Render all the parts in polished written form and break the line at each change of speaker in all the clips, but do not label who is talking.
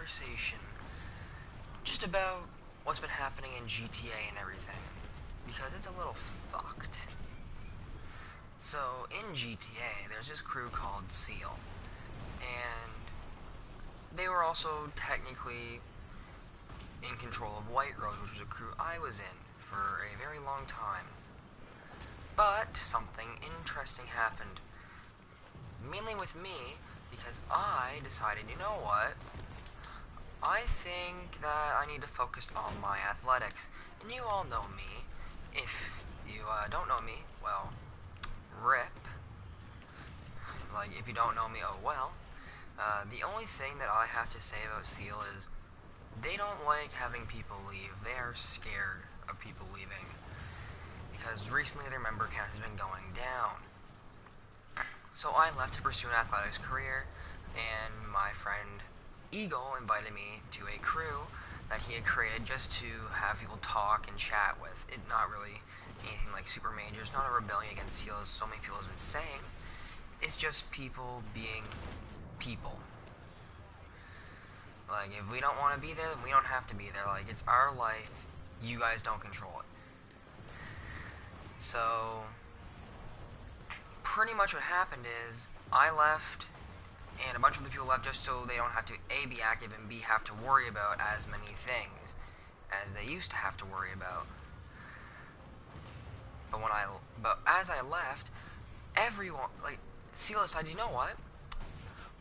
conversation just about what's been happening in GTA and everything, because it's a little fucked. So, in GTA, there's this crew called SEAL, and they were also technically in control of White Rose, which was a crew I was in for a very long time. But something interesting happened, mainly with me, because I decided, you know what, I think that I need to focus on my athletics. And you all know me. If you don't know me, well, rip. Like, if you don't know me, oh well. The only thing that I have to say about SEAL is they don't like having people leave. They are scared of people leaving, because recently their member count has been going down. So I left to pursue an athletics career, and my friend Eagle invited me to a crew that he had created just to have people talk and chat with. It not really anything like super major. It's not a rebellion against SEAL, as so many people have been saying. It's just people being people. Like, if we don't want to be there, then we don't have to be there. Like, it's our life. You guys don't control it. So, pretty much what happened is, I left, and a bunch of the people left just so they don't have to A, be active, and B, have to worry about as many things as they used to have to worry about. But as I left, everyone, like, SEAL decided, you know what?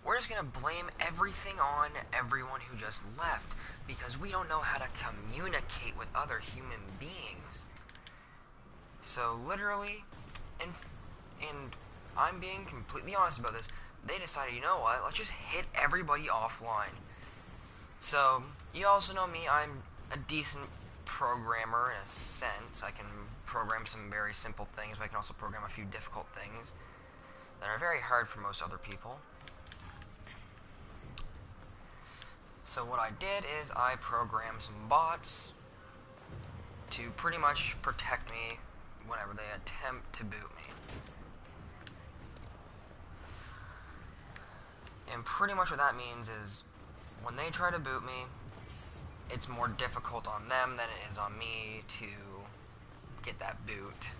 We're just gonna blame everything on everyone who just left, because we don't know how to communicate with other human beings. So literally, and I'm being completely honest about this, they decided, you know what, let's just hit everybody offline. So, you also know me, I'm a decent programmer in a sense. I can program some very simple things, but I can also program a few difficult things that are very hard for most other people. So what I did is I programmed some bots to pretty much protect me whenever they attempt to boot me. And pretty much what that means is, when they try to boot me, it's more difficult on them than it is on me to get that boot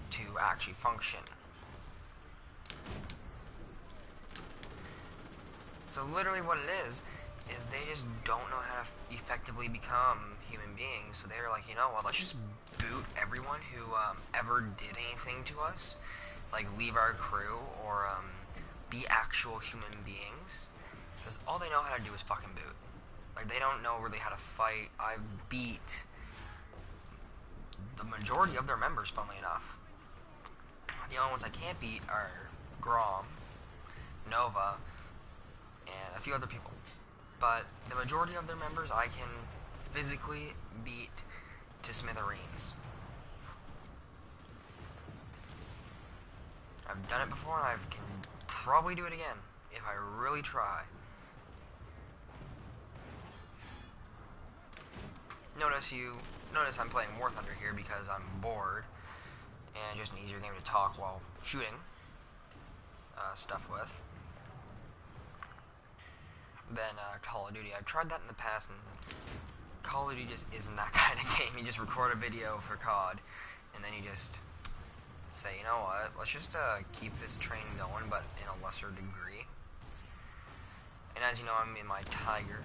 to actually function. So literally what it is they just don't know how to effectively become human beings. So they're like, you know what, let's just boot everyone who ever did anything to us, like leave our crew or be actual human beings, because all they know how to do is fucking boot. Like, they don't know really how to fight. I've beat the majority of their members, funnily enough. The only ones I can't beat are Grom, Nova, and a few other people. But the majority of their members I can physically beat to smithereens. I've done it before, and I can probably do it again if I really try. Notice I'm playing War Thunder here because I'm bored, and just an easier game to talk while shooting stuff with than Call of Duty. I've tried that in the past, and Call of Duty just isn't that kind of game. You just record a video for COD, and then you just say, you know what, let's just keep this train going, but in a lesser degree. And as you know, I'm in my Tiger.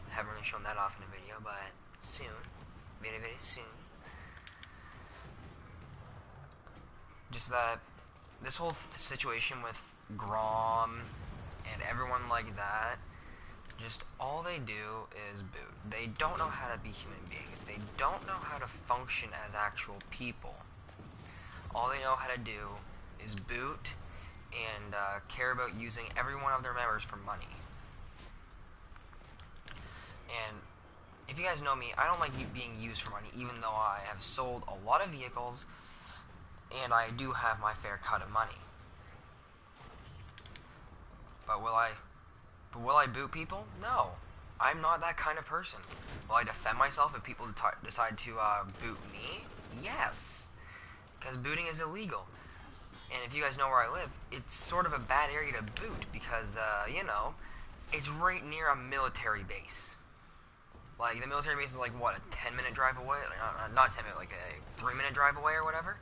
I haven't really shown that off in a video, but soon. Very, very soon. Just that this whole situation with Grom and everyone like that, just all they do is boot. They don't know how to be human beings. They don't know how to function as actual people. All they know how to do is boot and care about using every one of their members for money. And if you guys know me, I don't like being used for money, even though I have sold a lot of vehicles and I do have my fair cut of money. But will I boot people? No. I'm not that kind of person. Will I defend myself if people decide to boot me? Yes. Because booting is illegal. And if you guys know where I live, it's sort of a bad area to boot because, you know, it's right near a military base. Like, the military base is like, what, a 10-minute drive away? Like, not 10 minute, like a 3-minute drive away or whatever.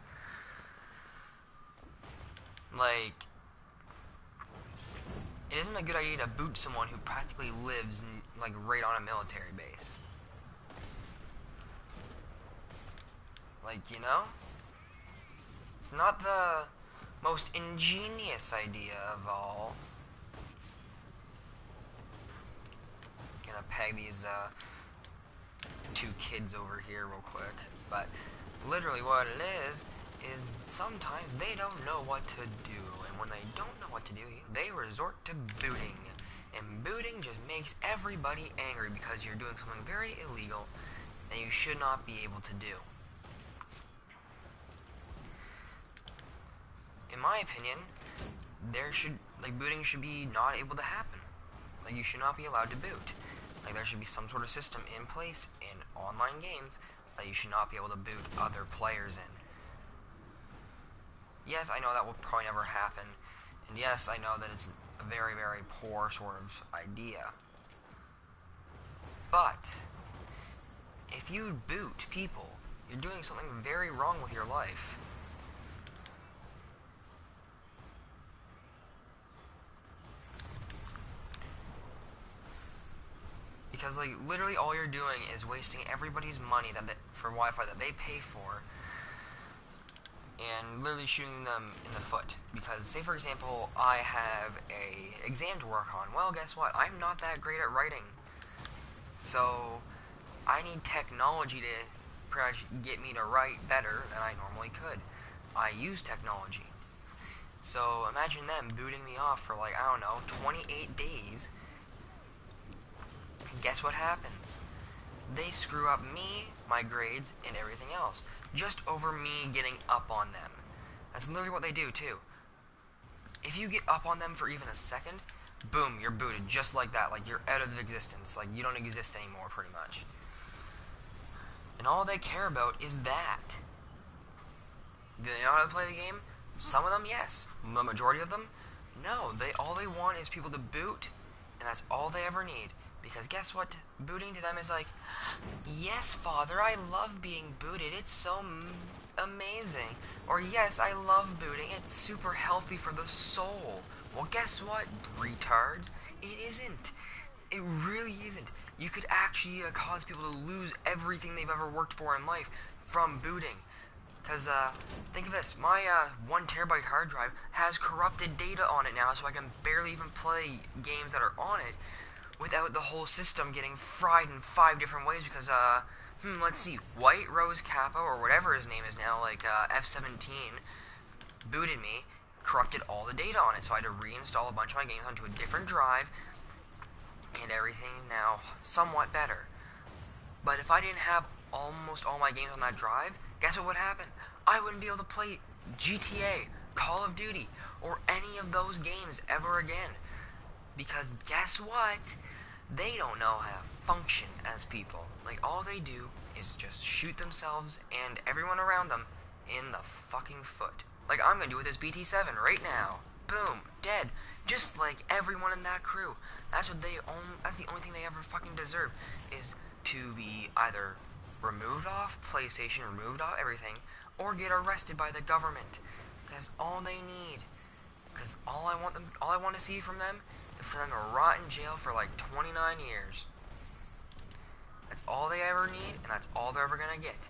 Like, it isn't a good idea to boot someone who practically lives in, like, right on a military base. Like, you know? It's not the most ingenious idea of all. Gonna peg these, two kids over here real quick. But, literally what it is sometimes they don't know what to do. And when they don't know what to do, they resort to booting. And booting just makes everybody angry because you're doing something very illegal that you should not be able to do. In my opinion, booting should be not able to happen. Like, you should not be allowed to boot. Like, there should be some sort of system in place in online games that you should not be able to boot other players in. Yes, I know that will probably never happen, and yes, I know that it's a very, very poor sort of idea. But if you boot people, you're doing something very wrong with your life. Because, like, literally all you're doing is wasting everybody's money for Wi-Fi that they pay for, and literally shooting them in the foot. Because, say for example, I have a exam to work on. Well, guess what? I'm not that great at writing. So, I need technology to pretty much get me to write better than I normally could. I use technology. So, imagine them booting me off for, like, I don't know, 28 days. Guess what happens? They screw up me, my grades, and everything else. Just over me getting up on them. That's literally what they do, too. If you get up on them for even a second, boom, you're booted just like that. Like, you're out of existence. Like, you don't exist anymore, pretty much. And all they care about is that. Do they know how to play the game? Some of them, yes. The majority of them, no. All they want is people to boot, and that's all they ever need. Because guess what? Booting to them is like, yes, Father, I love being booted. It's so amazing. Or, yes, I love booting. It's super healthy for the soul. Well, guess what, retard? It isn't. It really isn't. You could actually cause people to lose everything they've ever worked for in life from booting. Because, think of this. My 1 terabyte hard drive has corrupted data on it now, so I can barely even play games that are on it without the whole system getting fried in 5 different ways because, let's see, White Rose Kappa, or whatever his name is now, like, F-17, booted me, corrupted all the data on it, so I had to reinstall a bunch of my games onto a different drive, and everything now somewhat better. But if I didn't have almost all my games on that drive, guess what would happen? I wouldn't be able to play GTA, Call of Duty, or any of those games ever again. Because guess what? They don't know how to function as people. Like, all they do is just shoot themselves and everyone around them in the fucking foot. Like I'm gonna do with this BT-7 right now. Boom, dead. Just like everyone in that crew. That's what that's the only thing they ever fucking deserve, is to be either removed off PlayStation, removed off everything, or get arrested by the government. That's all they need. Because all I want to see from them is for them to rot in jail for like 29 years. That's all they ever need, and that's all they're ever gonna get.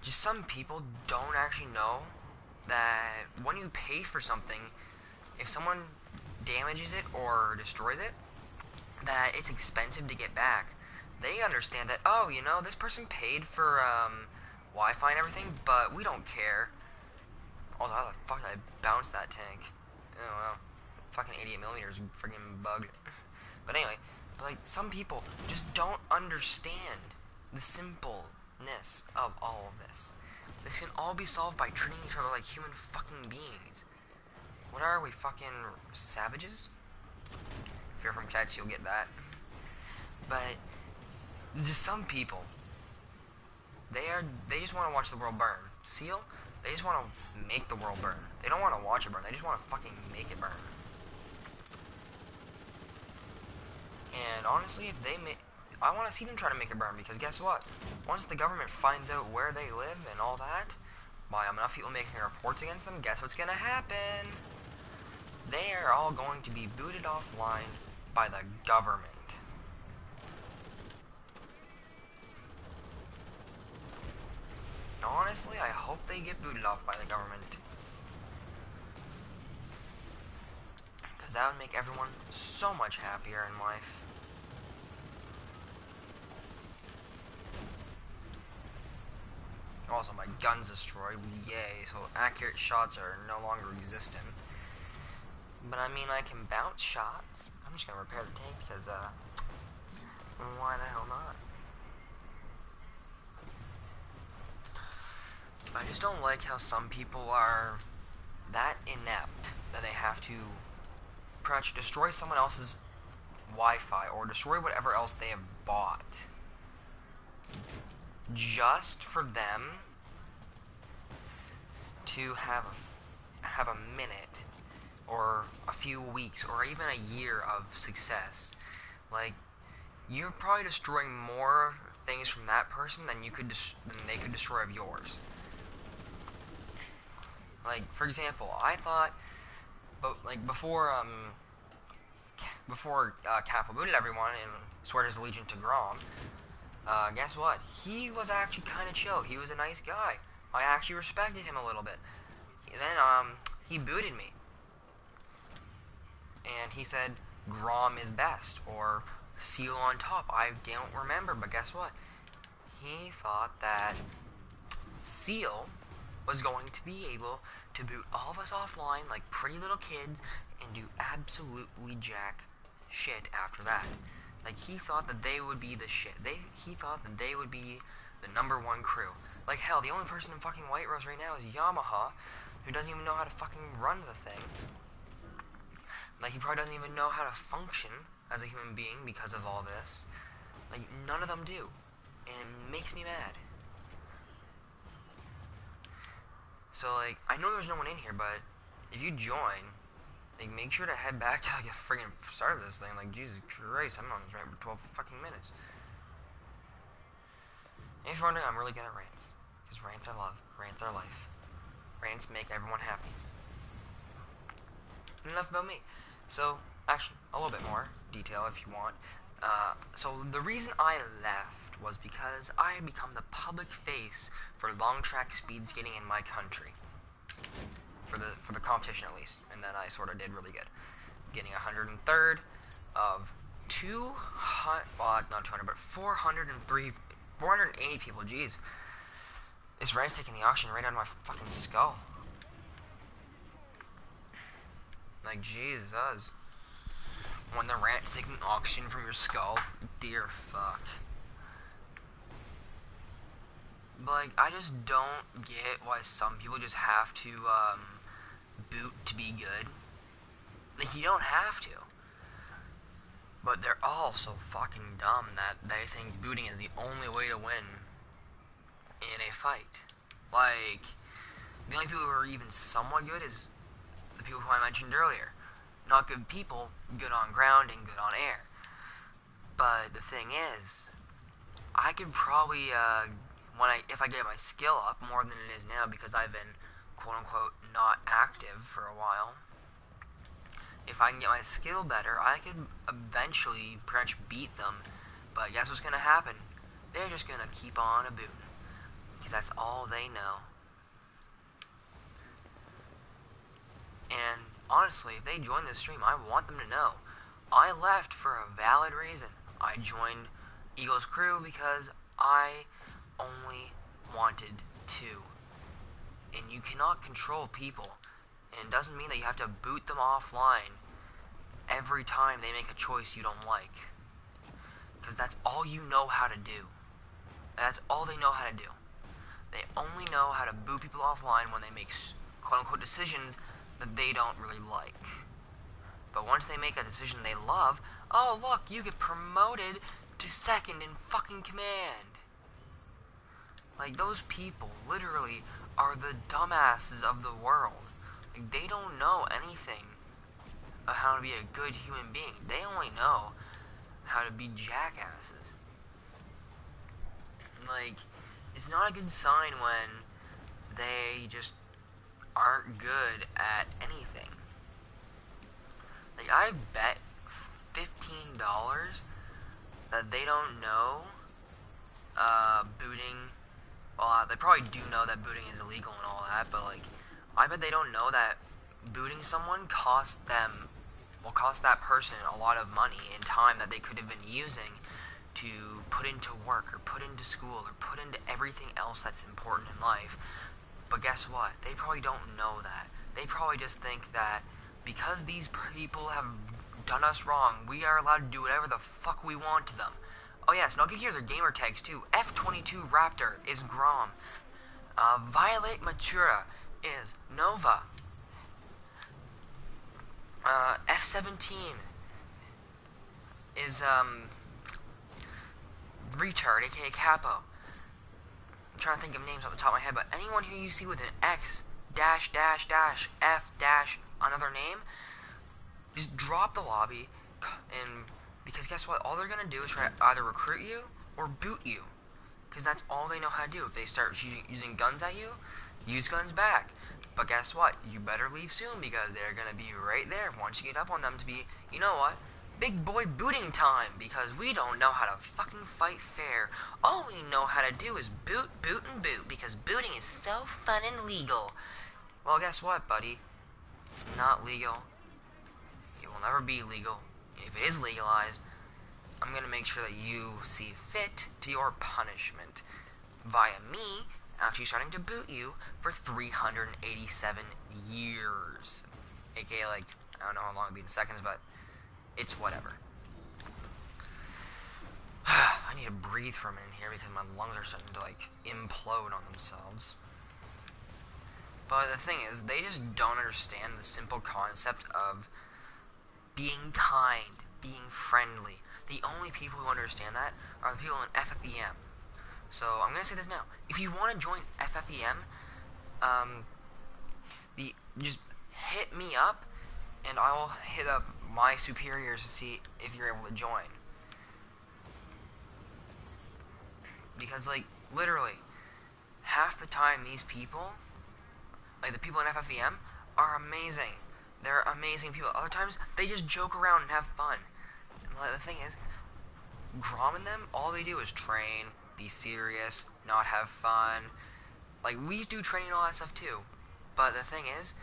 Just some people don't actually know that when you pay for something, if someone damages it or destroys it, that it's expensive to get back. They understand that, oh, you know, this person paid for Wi-Fi and everything, but we don't care. Also, how the fuck did I bounce that tank? Oh well, fucking 88mm friggin' bug. But anyway, like, some people just don't understand the simpleness of all of this. This can all be solved by treating each other like human fucking beings. What are we, fucking savages? If you're from Cats, you'll get that. But just some people, they just want to watch the world burn. Seal, they just want to make the world burn. They don't want to watch it burn. They just want to fucking make it burn. And honestly, if they make, I want to see them try to make it burn, because guess what? Once the government finds out where they live and all that, by enough people making reports against them, guess what's gonna happen? They are all going to be booted offline by the government. Honestly, I hope they get booted off by the government. Because that would make everyone so much happier in life. Also, my gun's destroyed. Yay, so accurate shots are no longer existent. But I mean, I can bounce shots. I'm just gonna repair the tank because, why the hell not? I just don't like how some people are that inept that they have to pretty much destroy someone else's Wi-Fi or destroy whatever else they have bought just for them to have a minute or a few weeks or even a year of success. Like, you're probably destroying more things from that person than they could destroy of yours. Like, for example, I thought, before Kappa booted everyone and swore his allegiance to Grom, guess what? He was actually kind of chill. He was a nice guy. I actually respected him a little bit. And then, he booted me. And he said, Grom is best, or Seal on top. I don't remember, but guess what? He thought that Seal was going to be able to boot all of us offline like pretty little kids and do absolutely jack shit after that. Like, he thought that they would be the shit. He thought that they would be the #1 crew. Like, hell, the only person in fucking White Rose right now is Yamaha, who doesn't even know how to fucking run the thing. Like, he probably doesn't even know how to function as a human being because of all this. Like, none of them do. And it makes me mad. So, like, I know there's no one in here, but if you join, like, make sure to head back to, like, the friggin' start of this thing. Like, Jesus Christ, I've been on this rant for 12 fucking minutes. And if you're wondering, I'm really good at rants. Because rants I love. Rants are life. Rants make everyone happy. Enough about me. So, actually, a little bit more detail if you want. So the reason I left was because I had become the public face for long track speed skating in my country. For the competition at least. And then I sort of did really good. Getting 103rd of 200, well, not 200, but 480 people, jeez. This rant's taking the oxygen right out of my fucking skull. Like, Jesus. When the rant's taking oxygen from your skull, dear fuck. But, like, I just don't get why some people just have to, boot to be good. Like, you don't have to. But they're all so fucking dumb that they think booting is the only way to win in a fight. Like, the only people who are even somewhat good is the people who I mentioned earlier. Not good people, good on ground and good on air. But the thing is, I could probably, if I get my skill up more than it is now, because I've been, quote-unquote, not active for a while, if I can get my skill better, I could eventually pretty much beat them. But guess what's going to happen? They're just going to keep on a booting. Because that's all they know. And honestly, if they join this stream, I want them to know I left for a valid reason. I joined Eagle's crew because I only wanted to. And you cannot control people. And it doesn't mean that you have to boot them offline every time they make a choice you don't like. Because that's all you know how to do. That's all they know how to do. They only know how to boot people offline when they make quote-unquote decisions that they don't really like. But once they make a decision they love, oh look, you get promoted to second in fucking command. Like, those people literally are the dumbasses of the world. Like, they don't know anything of how to be a good human being. They only know how to be jackasses. Like, it's not a good sign when they just aren't good at anything. Like, I bet $15 that they don't know booting. Well, they probably do know that booting is illegal and all that, but like, I bet they don't know that booting someone cost that person a lot of money and time that they could have been using to put into work or put into school or put into everything else that's important in life. But guess what? They probably don't know that. They probably just think that because these people have done us wrong, we are allowed to do whatever the fuck we want to them. Oh yes, and I'll give you their gamer tags too. F22 Raptor is Grom. Violet Matura is Nova. F17 is Retard, aka Capo. I'm trying to think of names off the top of my head, but anyone who you see with an X dash dash dash F dash another name, just drop the lobby, and because guess what? All they're gonna do is try to either recruit you or boot you, because that's all they know how to do. If they start using guns at you, use guns back. But guess what? You better leave soon, because they're gonna be right there once you get up on them to be, you know what? Big boy booting time, because we don't know how to fucking fight fair. All we know how to do is boot, boot, and boot, because booting is so fun and legal. Well, guess what, buddy? It's not legal. It will never be legal. If it is legalized, I'm gonna make sure that you see fit to your punishment via me actually starting to boot you for 387 years. AKA, like, I don't know how long it'll be in seconds, but it's whatever. I need to breathe for a minute here because my lungs are starting to, like, implode on themselves. But the thing is, they just don't understand the simple concept of being kind, being friendly. The only people who understand that are the people in FFEM. So, I'm going to say this now. If you want to join FFEM, just hit me up, and I'll hit up my superiors to see if you're able to join. Because, like, literally, half the time these people, like the people in FFEM, are amazing. They're amazing people. Other times, they just joke around and have fun. And the thing is, Grom and them, all they do is train, be serious, not have fun. Like, we do training and all that stuff too. But the thing is,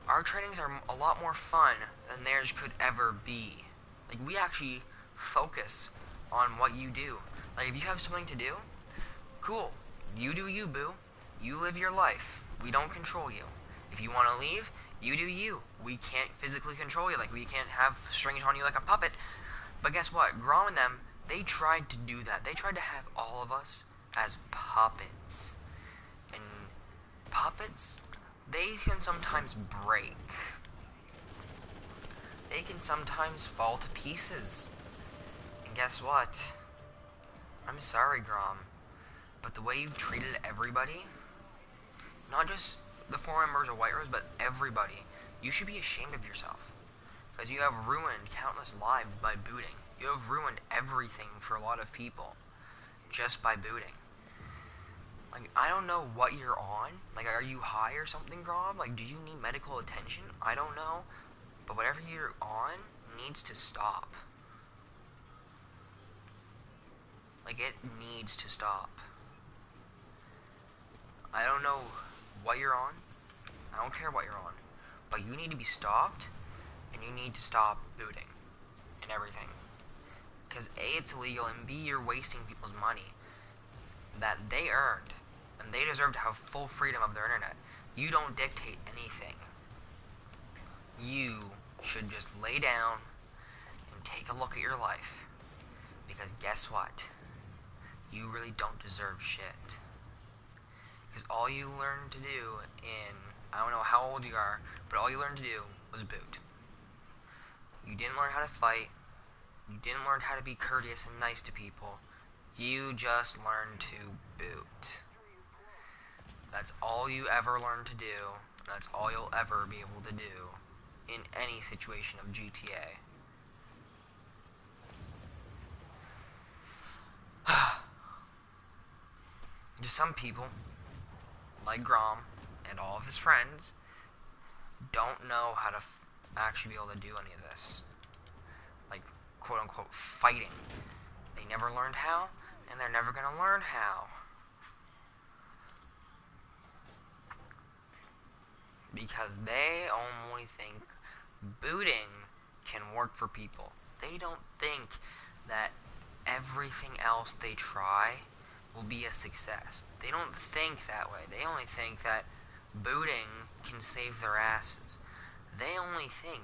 our trainings are a lot more fun than theirs could ever be. Like, we actually focus on what you do. Like, if you have something to do, cool. You do you, boo. You live your life. We don't control you. If you want to leave, you do you. We can't physically control you. Like, we can't have strings on you like a puppet. But guess what? Grom and them, they tried to do that. They tried to have all of us as puppets. And puppets, they can sometimes break. They can sometimes fall to pieces. And guess what? I'm sorry, Grom, but the way you've treated everybody, not just the 4 members of White Rose, but everybody, you should be ashamed of yourself. Because you have ruined countless lives by booting. You have ruined everything for a lot of people just by booting. Like, I don't know what you're on. Like, are you high or something, Grom? Like, do you need medical attention? I don't know. But whatever you're on needs to stop. Like, it needs to stop. I don't know what you're on. I don't care what you're on. But you need to be stopped, and you need to stop booting and everything. Because A, it's illegal, and B, you're wasting people's money that they earned, and they deserve to have full freedom of their internet. You don't dictate anything. You should just lay down and take a look at your life. Because guess what? You really don't deserve shit. Because all you learned to do in, I don't know how old you are, but all you learned to do was boot. You didn't learn how to fight. You didn't learn how to be courteous and nice to people. You just learned to boot. That's all you ever learned to do. That's all you'll ever be able to do in any situation of GTA. Just some people, like Grom and all of his friends, don't know how to actually be able to do any of this. Like, quote unquote, fighting. They never learned how, and they're never gonna learn how. Because they only think booting can work for people. They don't think that everything else they try will be a success. They don't think that way. They only think that booting can save their asses. They only think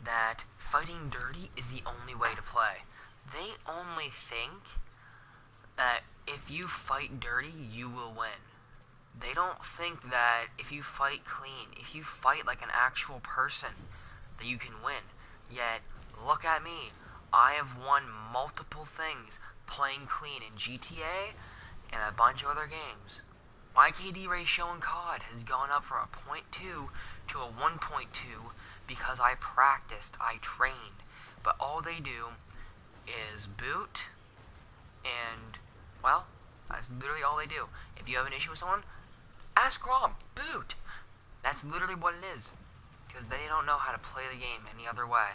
that fighting dirty is the only way to play. They only think that if you fight dirty, you will win. They don't think that if you fight clean, if you fight like an actual person, that you can win. Yet, look at me. I have won multiple things playing clean in GTA and a bunch of other games. My KD ratio in COD has gone up from a 0.2 to a 1.2 because I practiced, I trained. But all they do is boot, and, well, that's literally all they do. If you have an issue with someone, ask Grom, boot. That's literally what it is. Because they don't know how to play the game any other way.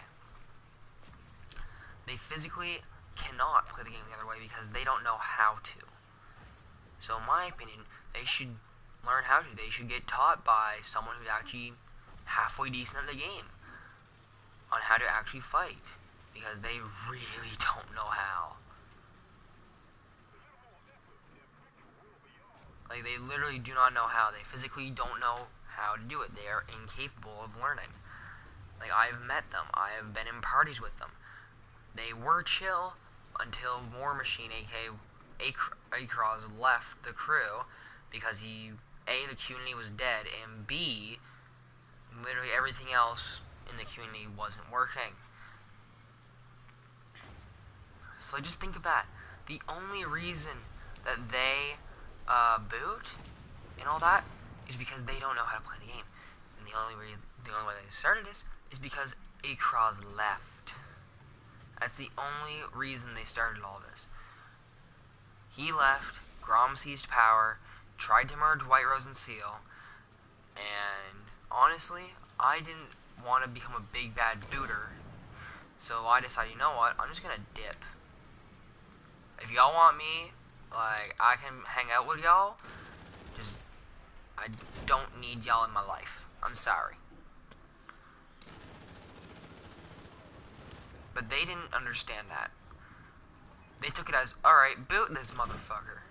They physically cannot play the game the other way because they don't know how to. So in my opinion, they should learn how to. They should get taught by someone who's actually halfway decent at the game on how to actually fight. Because they really don't know how. Like, they literally do not know how. They physically don't know how to do it. They are incapable of learning. Like, I've met them. I have been in parties with them. They were chill until War Machine, aka Across, left the crew because he, A, the community was dead, and B, literally everything else in the community wasn't working. So just think of that. The only reason that they boot and all that is because they don't know how to play the game. And the only way they started this is because Across left. That's the only reason they started all this. He left, Grom seized power, tried to merge White Rose and Seal, and honestly, I didn't want to become a big bad booter, so I decided, you know what, I'm just gonna dip. If y'all want me, like, I can hang out with y'all, just, I don't need y'all in my life. I'm sorry. But they didn't understand that. They took it as, alright, boot this motherfucker.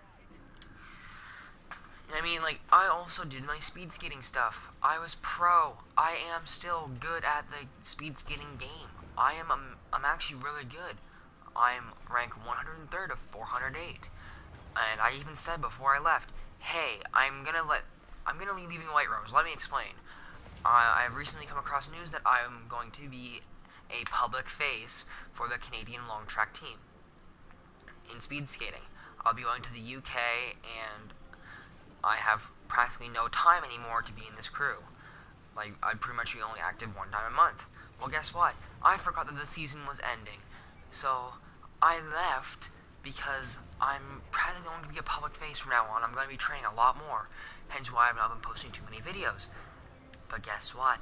I mean, like, I also did my speed skating stuff. I was pro. I am still good at the speed skating game. I'm actually really good. I'm rank 103rd of 408. And I even said before I left, hey, I'm gonna be leaving White Rose. Let me explain. I've recently come across news that I'm going to be a public face for the Canadian long track team in speed skating. I'll be going to the UK, and I have practically no time anymore to be in this crew. Like, I'd pretty much be only active one time a month. Well, guess what? I forgot that the season was ending. So, I left because I'm probably going to be a public face from now on. I'm going to be training a lot more. Hence why I've not been posting too many videos. But guess what?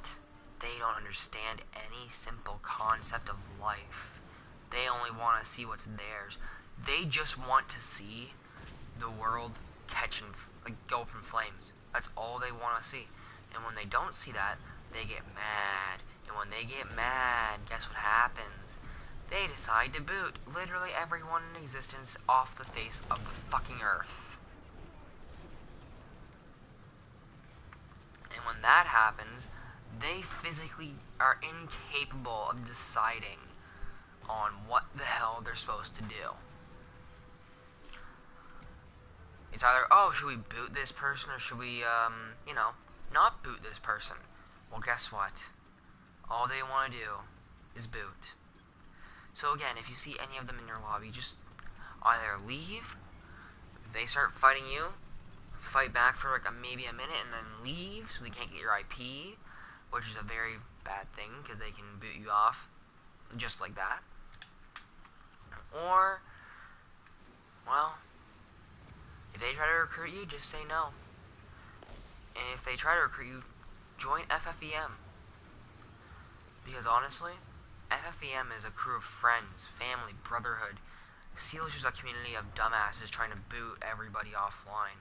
They don't understand any simple concept of life. They only want to see what's theirs. They just want to see the world go up in flames. That's all they want to see. And when they don't see that, they get mad. And when they get mad, guess what happens? They decide to boot literally everyone in existence off the face of the fucking earth. And when that happens, they physically are incapable of deciding on what the hell they're supposed to do. It's either, oh, should we boot this person, or should we, not boot this person? Well, guess what? All they want to do is boot. So again, if you see any of them in your lobby, just either leave, if they start fighting you, fight back for like maybe a minute and then leave so they can't get your IP, which is a very bad thing because they can boot you off just like that. Or, well, if they try to recruit you, just say no. And if they try to recruit you, join FFEM. Because honestly, FFEM is a crew of friends, family, brotherhood. SEAL is just a community of dumbasses trying to boot everybody offline.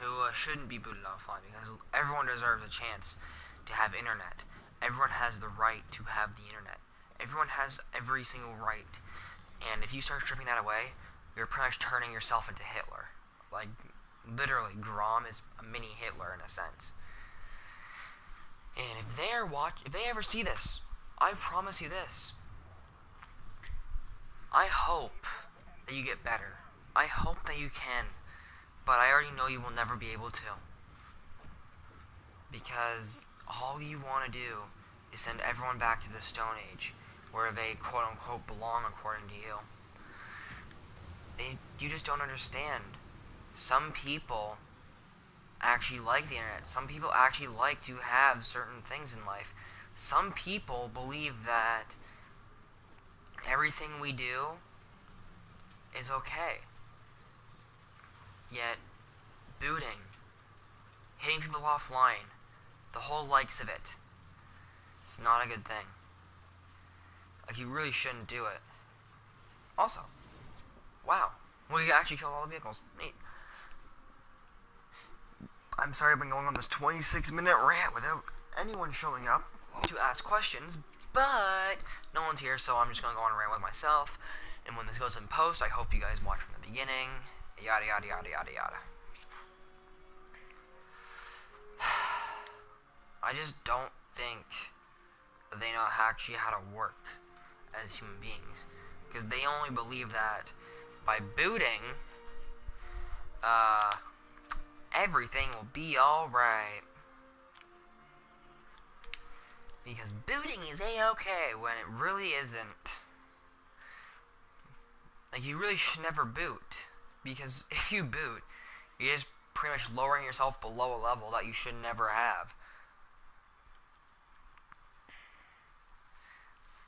Who shouldn't be booted offline, because everyone deserves a chance to have internet. Everyone has the right to have the internet. Everyone has every single right. And if you start stripping that away, you're pretty much turning yourself into Hitler. Like, literally, Grom is a mini Hitler in a sense. And if they ever see this, I promise you this. I hope that you get better. I hope that you can. But I already know you will never be able to. Because all you want to do is send everyone back to the Stone Age, where they quote-unquote belong according to you. You just don't understand. Some people actually like the internet. Some people actually like to have certain things in life. Some people believe that everything we do is okay. Yet, booting, hitting people offline, the whole likes of it, it's not a good thing. Like, you really shouldn't do it. Also, wow, we actually killed all the vehicles. Neat. I'm sorry I've been going on this 26-minute rant without anyone showing up to ask questions, but no one's here, so I'm just going to go on a rant with myself. And when this goes in post, I hope you guys watch from the beginning. Yada, yada, yada, yada, yada. I just don't think they know actually how to work as human beings. Because they only believe that by booting, everything will be alright. Because booting is a-okay when it really isn't. Like, you really should never boot. Because if you boot, you're just pretty much lowering yourself below a level that you should never have.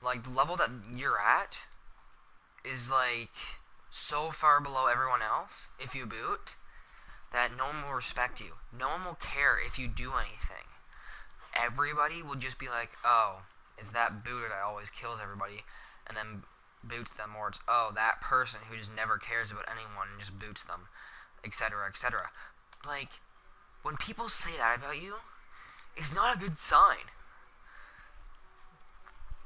Like, the level that you're at is, like, so far below everyone else, if you boot, that no one will respect you. No one will care if you do anything. Everybody will just be like, oh, it's that booter that always kills everybody, and then boots them, or it's, oh, that person who just never cares about anyone and just boots them, etc., etc. Like, when people say that about you, it's not a good sign.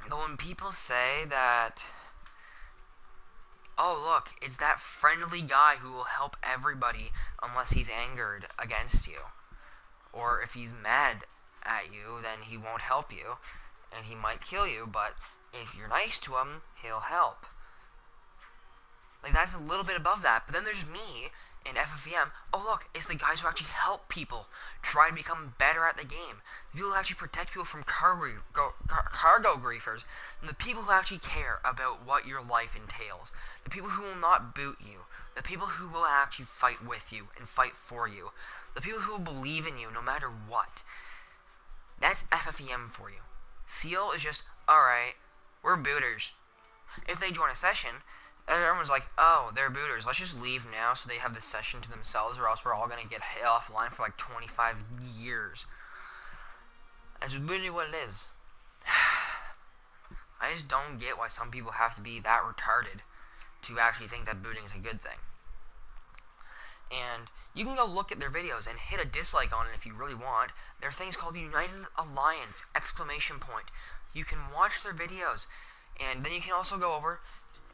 But when people say that, oh, look, it's that friendly guy who will help everybody unless he's angered against you, or if he's mad at you, then he won't help you, and he might kill you, but if you're nice to him, he'll help. Like, that's a little bit above that. But then there's me in FFEM. Oh, look, it's the guys who actually help people try to become better at the game. The people who actually protect people from cargo griefers. And the people who actually care about what your life entails. The people who will not boot you. The people who will actually fight with you and fight for you. The people who will believe in you no matter what. That's FFEM for you. SEAL is just, alright, we're booters. If they join a session, everyone's like, oh, they're booters. Let's just leave now so they have this session to themselves, or else we're all going to get hit offline for like 25 years. That's literally what it is. I just don't get why some people have to be that retarded to actually think that booting is a good thing. And you can go look at their videos and hit a dislike on it if you really want. There are things called United Alliance, ! You can watch their videos, and then you can also go over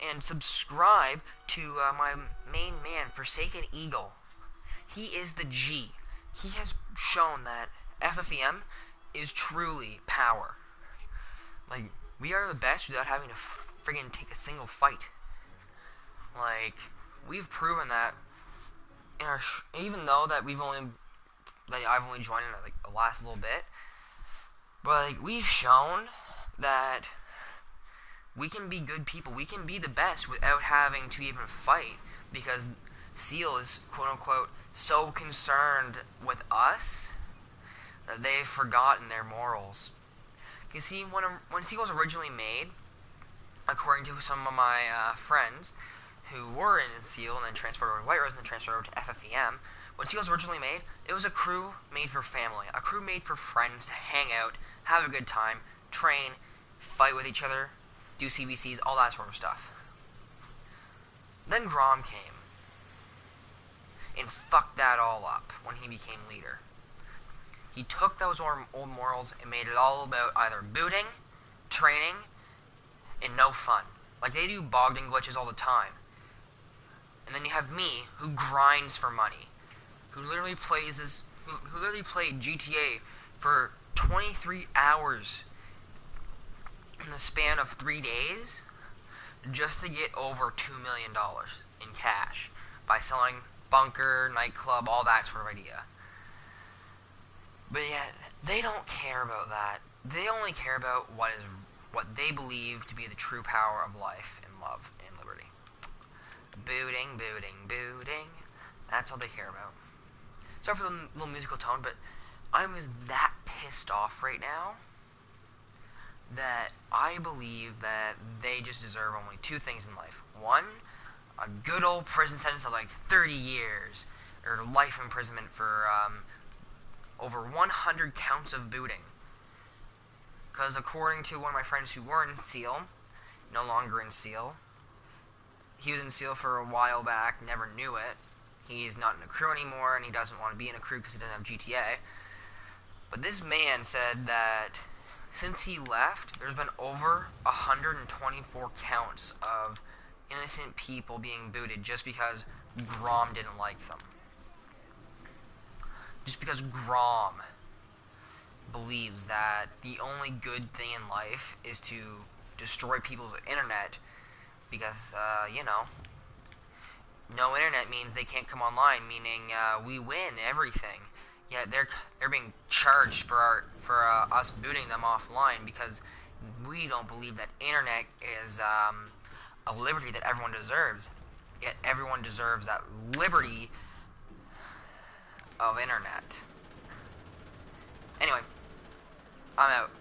and subscribe to my main man, Forsaken Eagle. He is the G. He has shown that FFEM is truly power. Like, we are the best without having to friggin' take a single fight. Like, we've proven that in our even though that I've only joined in like the last little bit, but like, we've shown that we can be good people. We can be the best without having to even fight, because SEAL is quote-unquote so concerned with us that they've forgotten their morals. You see, when SEAL was originally made, according to some of my friends who were in Seal and then transferred over to White Rose and then transferred over to FFEM. When Seal was originally made, it was a crew made for family, a crew made for friends to hang out, have a good time, train, fight with each other, do CVCs, all that sort of stuff. Then Grom came and fucked that all up when he became leader. He took those old morals and made it all about either booting, training, and no fun. Like they do Bogdan glitches all the time. And then you have me, who grinds for money, who literally played GTA for 23 hours in the span of 3 days just to get over $2 million in cash by selling bunker, nightclub, all that sort of idea. But yet, they don't care about that. They only care about what they believe to be the true power of life and love and liberty. Booting, booting, booting. That's all they care about. Sorry for the little musical tone, but I'm just that pissed off right now that I believe that they just deserve only two things in life. One, a good old prison sentence of like 30 years, or life imprisonment for over 100 counts of booting. Because according to one of my friends who were in SEAL, no longer in SEAL, he was in SEAL for a while back, never knew it. He's not in a crew anymore, and he doesn't want to be in a crew because he doesn't have GTA. But this man said that since he left, there's been over 124 counts of innocent people being booted just because Grom didn't like them. Just because Grom believes that the only good thing in life is to destroy people's internet because, no internet means they can't come online, meaning we win everything. Yet they're being charged for us booting them offline because we don't believe that internet is a liberty that everyone deserves. Yet everyone deserves that liberty of internet. Anyway, I'm out.